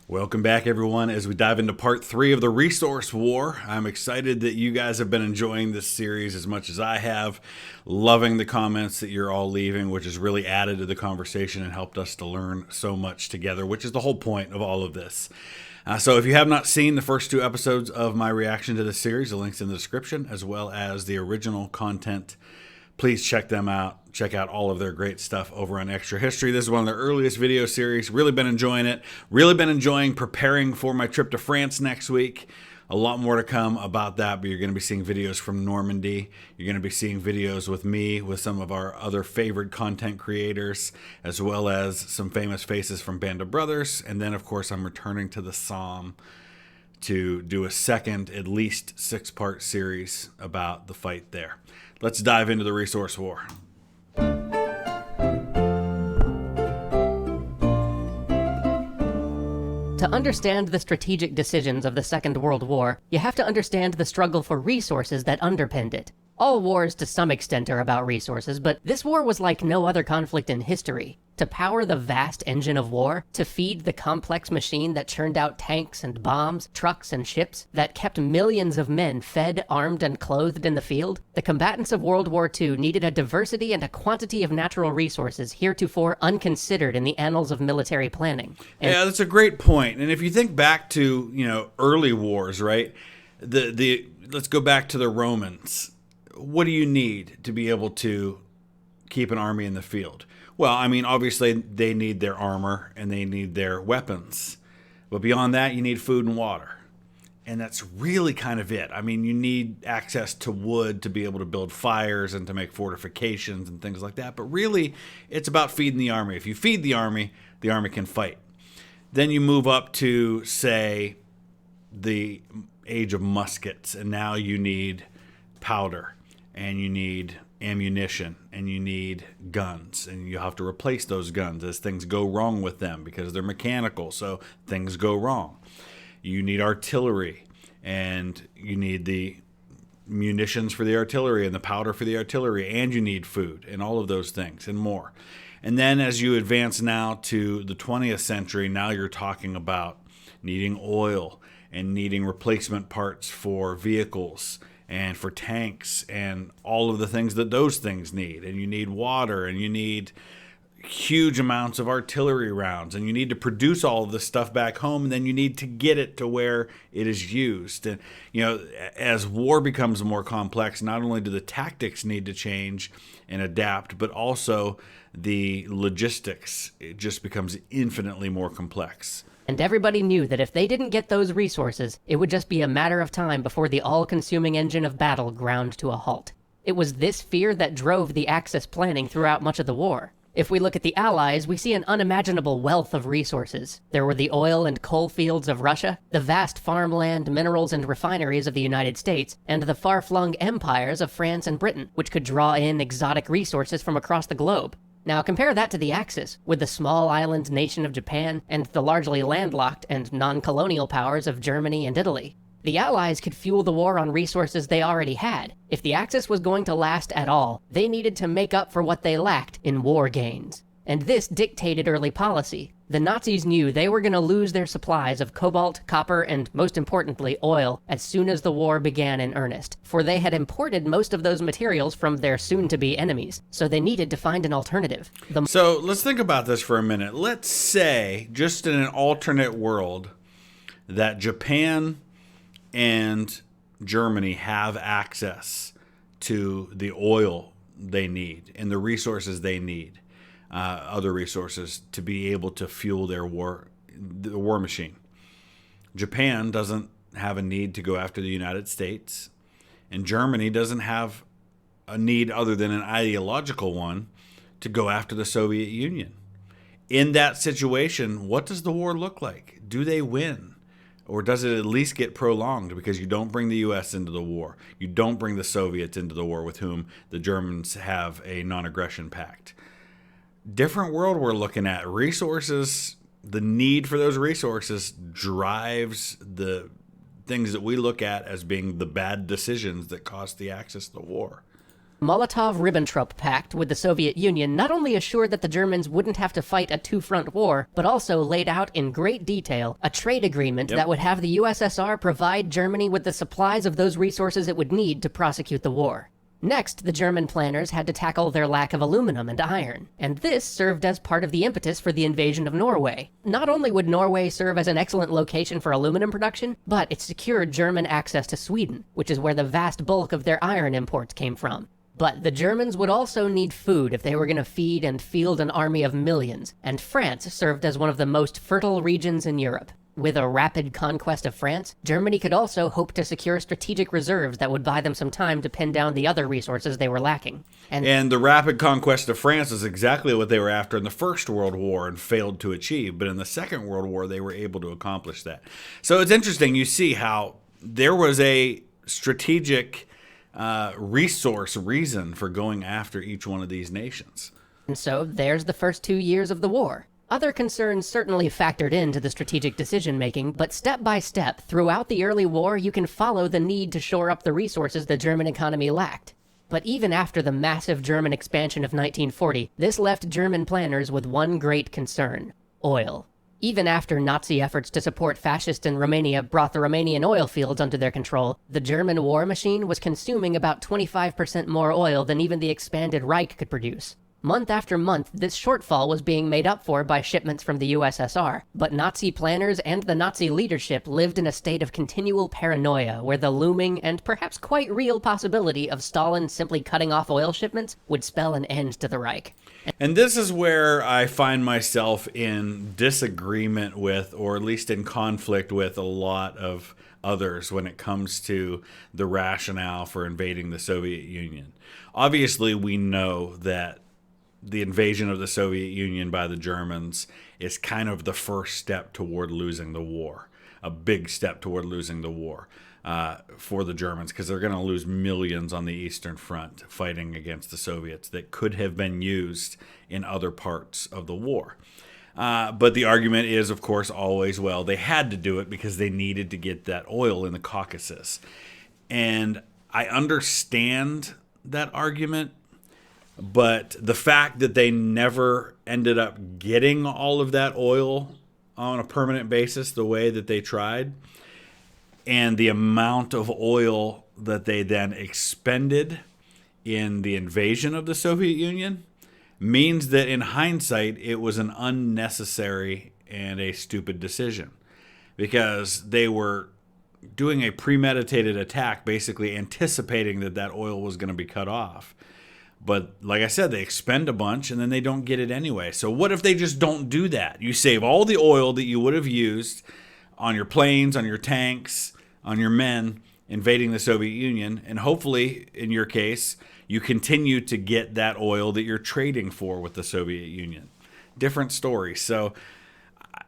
Welcome back, everyone, as we dive into part 3 of the Resource War. I'm excited that you guys have been enjoying this series as much as I have, loving the comments that you're all leaving, which has really added to the conversation and helped us to learn so much together, which is the whole point of all of this. So if you have not seen the first 2 episodes of my reaction to this series, the link's in the description, as well as the original content. Please check them out. Check out all of their great stuff over on Extra History. This is one of their earliest video series. Really been enjoying it. Really been enjoying preparing for my trip to France next week. A lot more to come about that, but you're going to be seeing videos from Normandy. You're going to be seeing videos with me, with some of our other favorite content creators, as well as some famous faces from Band of Brothers. And then, of course, I'm returning to the Somme to do a second, at least 6-part series about the fight there. Let's dive into the Resource War. To understand the strategic decisions of the Second World War, you have to understand the struggle for resources that underpinned it. All wars to some extent are about resources, but this war was like no other conflict in history. To power the vast engine of war, to feed the complex machine that churned out tanks and bombs, trucks and ships, that kept millions of men fed, armed, and clothed in the field, the combatants of World War II needed a diversity and a quantity of natural resources heretofore unconsidered in the annals of military planning. Yeah, that's a great point. And if you think back to, early wars, right? Let's go back to the Romans. What do you need to be able to keep an army in the field? Well, I mean, obviously they need their armor and they need their weapons. But beyond that, you need food and water. And that's really kind of it. I mean, you need access to wood to be able to build fires and to make fortifications and things like that. But really, it's about feeding the army. If you feed the army can fight. Then you move up to, say, the age of muskets. And now you need powder. And you need ammunition, and you need guns, and you have to replace those guns as things go wrong with them because they're mechanical, so things go wrong. You need artillery, and you need the munitions for the artillery and the powder for the artillery, and you need food and all of those things and more. And then as you advance now to the 20th century, now you're talking about needing oil and needing replacement parts for vehicles and for tanks and all of the things that those things need. And you need water, and you need huge amounts of artillery rounds, and you need to produce all of this stuff back home, and then you need to get it to where it is used. And, as war becomes more complex, not only do the tactics need to change and adapt, but also the logistics, it just becomes infinitely more complex. And everybody knew that if they didn't get those resources, it would just be a matter of time before the all-consuming engine of battle ground to a halt. It was this fear that drove the Axis planning throughout much of the war. If we look at the Allies, we see an unimaginable wealth of resources. There were the oil and coal fields of Russia, the vast farmland, minerals, and refineries of the United States, and the far-flung empires of France and Britain, which could draw in exotic resources from across the globe. Now compare that to the Axis, with the small island nation of Japan and the largely landlocked and non-colonial powers of Germany and Italy. The Allies could fuel the war on resources they already had. If the Axis was going to last at all, they needed to make up for what they lacked in war gains. And this dictated early policy. The Nazis knew they were going to lose their supplies of cobalt, copper, and most importantly, oil, as soon as the war began in earnest, for they had imported most of those materials from their soon-to-be enemies, so they needed to find an alternative. So let's think about this for a minute. Let's say, just in an alternate world, that Japan and Germany have access to the oil they need and the resources they need. Other resources to be able to fuel the war machine. Japan doesn't have a need to go after the United States, and Germany doesn't have a need other than an ideological one to go after the Soviet Union. In that situation, what does the war look like? Do they win? Or does it at least get prolonged because you don't bring the U.S. into the war? You don't bring the Soviets into the war with whom the Germans have a non-aggression pact. Different world we're looking at. Resources, the need for those resources drives the things that we look at as being the bad decisions that cost the Axis the war. Molotov-Ribbentrop Pact with the Soviet Union not only assured that the Germans wouldn't have to fight a two-front war, but also laid out in great detail a trade agreement that would have the USSR provide Germany with the supplies of those resources it would need to prosecute the war. Next, the German planners had to tackle their lack of aluminum and iron, and this served as part of the impetus for the invasion of Norway. Not only would Norway serve as an excellent location for aluminum production, but it secured German access to Sweden, which is where the vast bulk of their iron imports came from. But the Germans would also need food if they were going to feed and field an army of millions, and France served as one of the most fertile regions in Europe. With a rapid conquest of France, Germany could also hope to secure strategic reserves that would buy them some time to pin down the other resources they were lacking. And the rapid conquest of France is exactly what they were after in the First World War and failed to achieve. But in the Second World War, they were able to accomplish that. So it's interesting. You see how there was a strategic reason for going after each one of these nations. And so there's the first 2 years of the war. Other concerns certainly factored into the strategic decision-making, but step by step, throughout the early war, you can follow the need to shore up the resources the German economy lacked. But even after the massive German expansion of 1940, this left German planners with one great concern: oil. Even after Nazi efforts to support fascists in Romania brought the Romanian oil fields under their control, the German war machine was consuming about 25% more oil than even the expanded Reich could produce. Month after month, this shortfall was being made up for by shipments from the USSR, but Nazi planners and the Nazi leadership lived in a state of continual paranoia where the looming and perhaps quite real possibility of Stalin simply cutting off oil shipments would spell an end to the Reich. And this is where I find myself in disagreement with, or at least in conflict with, a lot of others when it comes to the rationale for invading the Soviet Union. Obviously, we know that the invasion of the Soviet Union by the Germans is kind of the first step toward losing the war, a big step toward losing the war for the Germans, because they're going to lose millions on the Eastern Front fighting against the Soviets that could have been used in other parts of the war. But the argument is, of course, always, well, they had to do it because they needed to get that oil in the Caucasus. And I understand that argument. But the fact that they never ended up getting all of that oil on a permanent basis the way that they tried, and the amount of oil that they then expended in the invasion of the Soviet Union, means that in hindsight it was an unnecessary and a stupid decision, because they were doing a premeditated attack, basically anticipating that that oil was going to be cut off. But like I said, they expend a bunch and then they don't get it anyway. So what if they just don't do that? You save all the oil that you would have used on your planes, on your tanks, on your men invading the Soviet Union. And hopefully, in your case, you continue to get that oil that you're trading for with the Soviet Union. Different story. So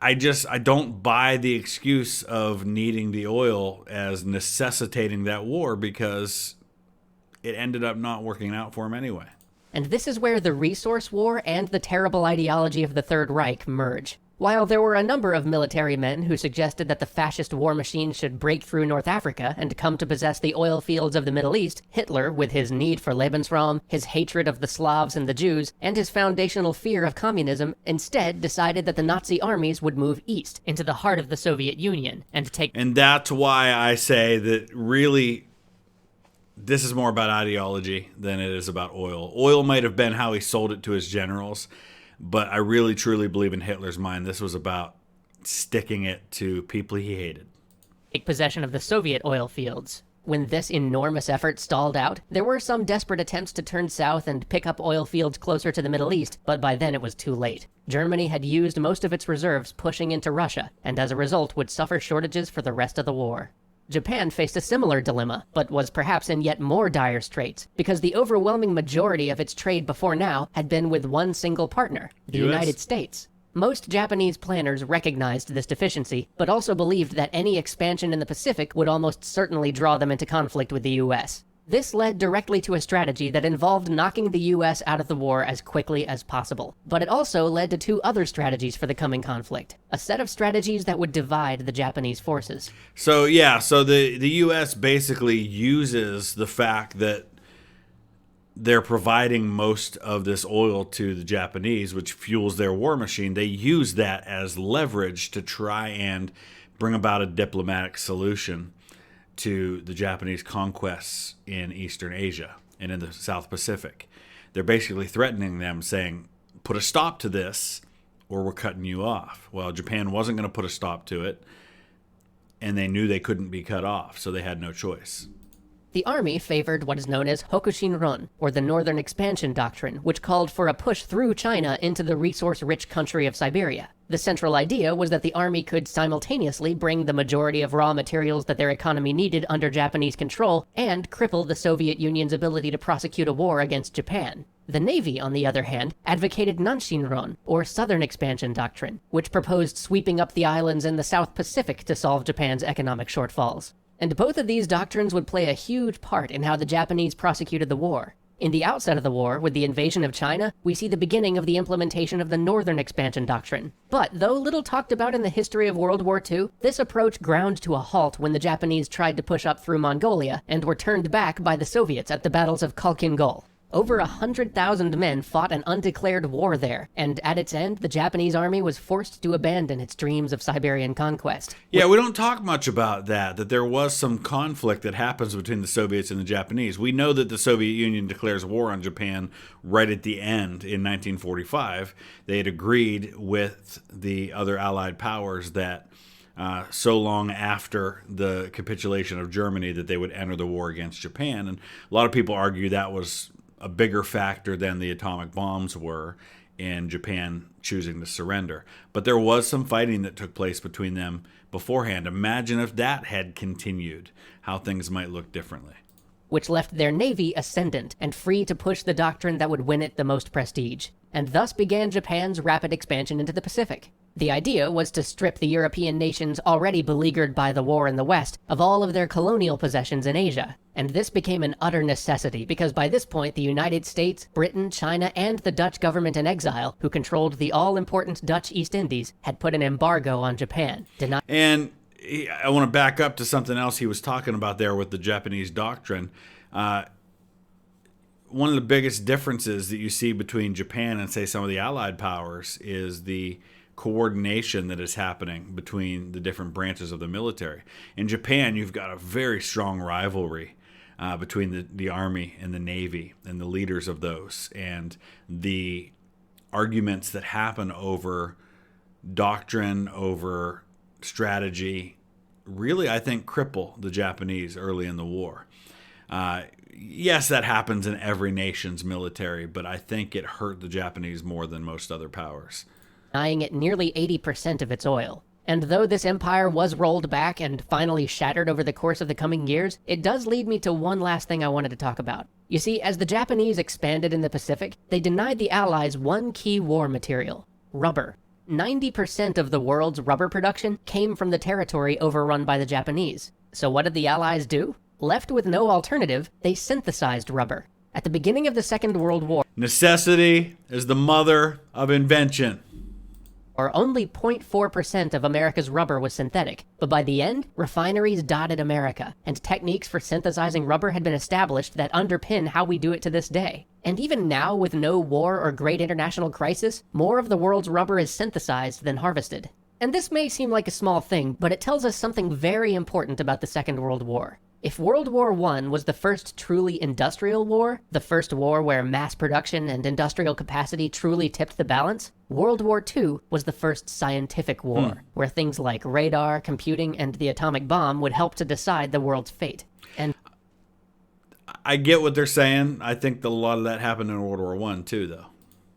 I don't buy the excuse of needing the oil as necessitating that war, because it ended up not working out for him anyway. And this is where the resource war and the terrible ideology of the Third Reich merge. While there were a number of military men who suggested that the fascist war machine should break through North Africa and come to possess the oil fields of the Middle East, Hitler, with his need for Lebensraum, his hatred of the Slavs and the Jews, and his foundational fear of communism, instead decided that the Nazi armies would move east into the heart of the Soviet Union and take... And that's why I say that really this is more about ideology than it is about oil. Oil might have been how he sold it to his generals, but I really, truly believe in Hitler's mind this was about sticking it to people he hated. Take possession of the Soviet oil fields. When this enormous effort stalled out, there were some desperate attempts to turn south and pick up oil fields closer to the Middle East, but by then it was too late. Germany had used most of its reserves pushing into Russia, and as a result would suffer shortages for the rest of the war. Japan faced a similar dilemma, but was perhaps in yet more dire straits, because the overwhelming majority of its trade before now had been with one single partner, the United States. Most Japanese planners recognized this deficiency, but also believed that any expansion in the Pacific would almost certainly draw them into conflict with the US. This led directly to a strategy that involved knocking the US out of the war as quickly as possible. But it also led to two other strategies for the coming conflict, a set of strategies that would divide the Japanese forces. So the US basically uses the fact that they're providing most of this oil to the Japanese, which fuels their war machine. They use that as leverage to try and bring about a diplomatic solution to the Japanese conquests in Eastern Asia and in the South Pacific. They're basically threatening them, saying, put a stop to this or we're cutting you off. Well, Japan wasn't going to put a stop to it, and they knew they couldn't be cut off, so they had no choice. The army favored what is known as Hokushin-ron, or the Northern Expansion Doctrine, which called for a push through China into the resource-rich country of Siberia. The central idea was that the army could simultaneously bring the majority of raw materials that their economy needed under Japanese control and cripple the Soviet Union's ability to prosecute a war against Japan. The Navy, on the other hand, advocated Nanshin-ron, or Southern Expansion Doctrine, which proposed sweeping up the islands in the South Pacific to solve Japan's economic shortfalls. And both of these doctrines would play a huge part in how the Japanese prosecuted the war. In the outset of the war, with the invasion of China, we see the beginning of the implementation of the Northern Expansion Doctrine. But though little talked about in the history of World War II, this approach ground to a halt when the Japanese tried to push up through Mongolia and were turned back by the Soviets at the battles of Khalkhin Gol. Over 100,000 men fought an undeclared war there, and at its end, the Japanese army was forced to abandon its dreams of Siberian conquest. Yeah, we don't talk much about that there was some conflict that happens between the Soviets and the Japanese. We know that the Soviet Union declares war on Japan right at the end in 1945. They had agreed with the other Allied powers that so long after the capitulation of Germany that they would enter the war against Japan. And a lot of people argue that was a bigger factor than the atomic bombs were in Japan choosing to surrender. But there was some fighting that took place between them beforehand. Imagine if that had continued, how things might look differently. Which left their navy ascendant and free to push the doctrine that would win it the most prestige. And thus began Japan's rapid expansion into the Pacific. The idea was to strip the European nations already beleaguered by the war in the West of all of their colonial possessions in Asia. And this became an utter necessity because by this point the United States, Britain, China, and the Dutch government in exile, who controlled the all-important Dutch East Indies, had put an embargo on Japan. And I want to back up to something else he was talking about there with the Japanese doctrine. One of the biggest differences that you see between Japan and, say, some of the Allied powers is the coordination that is happening between the different branches of the military. In Japan, you've got a very strong rivalry between the Army and the Navy and the leaders of those, and the arguments that happen over doctrine, over strategy, really, I think, cripple the Japanese early in the war. Yes, that happens in every nation's military, but I think it hurt the Japanese more than most other powers. Denying it nearly 80% of its oil. And though this empire was rolled back and finally shattered over the course of the coming years, it does lead me to one last thing I wanted to talk about. You see, as the Japanese expanded in the Pacific, they denied the Allies one key war material: rubber. 90% of the world's rubber production came from the territory overrun by the Japanese. So what did the Allies do? Left with no alternative, they synthesized rubber. At the beginning of the Second World War, necessity is the mother of invention. Or only 0.4% of America's rubber was synthetic, but by the end, refineries dotted America, and techniques for synthesizing rubber had been established that underpin how we do it to this day. And even now, with no war or great international crisis, more of the world's rubber is synthesized than harvested. And this may seem like a small thing, but it tells us something very important about the Second World War. If World War I was the first truly industrial war, the first war where mass production and industrial capacity truly tipped the balance, World War II was the first scientific war, where things like radar, computing, and the atomic bomb would help to decide the world's fate. And I get what they're saying. I think that a lot of that happened in World War I too, though.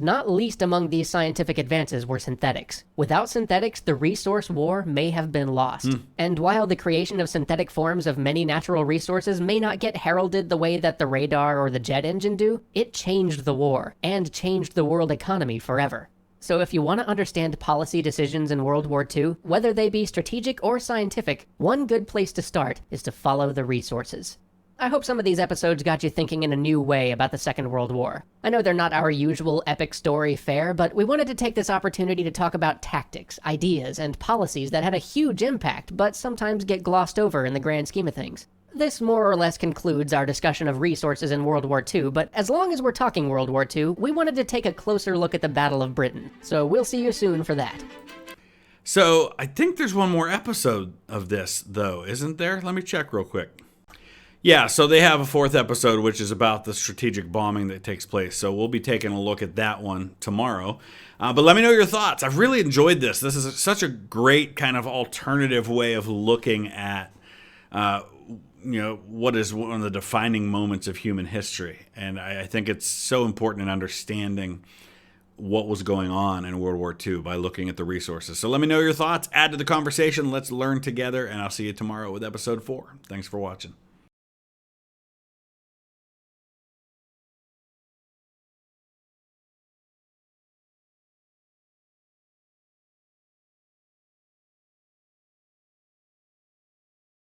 Not least among these scientific advances were synthetics. Without synthetics, the resource war may have been lost. And while the creation of synthetic forms of many natural resources may not get heralded the way that the radar or the jet engine do, it changed the war, and changed the world economy forever. So if you want to understand policy decisions in World War II, whether they be strategic or scientific, one good place to start is to follow the resources. I hope some of these episodes got you thinking in a new way about the Second World War. I know they're not our usual epic story fare, but we wanted to take this opportunity to talk about tactics, ideas, and policies that had a huge impact, but sometimes get glossed over in the grand scheme of things. This more or less concludes our discussion of resources in World War II, but as long as we're talking World War II, we wanted to take a closer look at the Battle of Britain. So we'll see you soon for that. So I think there's one more episode of this, though, isn't there? Let me check real quick. Yeah, so they have a fourth episode, which is about the strategic bombing that takes place. So we'll be taking a look at that one tomorrow. But let me know your thoughts. I've really enjoyed this. This is such a great kind of alternative way of looking at, what is one of the defining moments of human history. And I think it's so important in understanding what was going on in World War II by looking at the resources. So let me know your thoughts. Add to the conversation. Let's learn together. And I'll see you tomorrow with episode 4. Thanks for watching.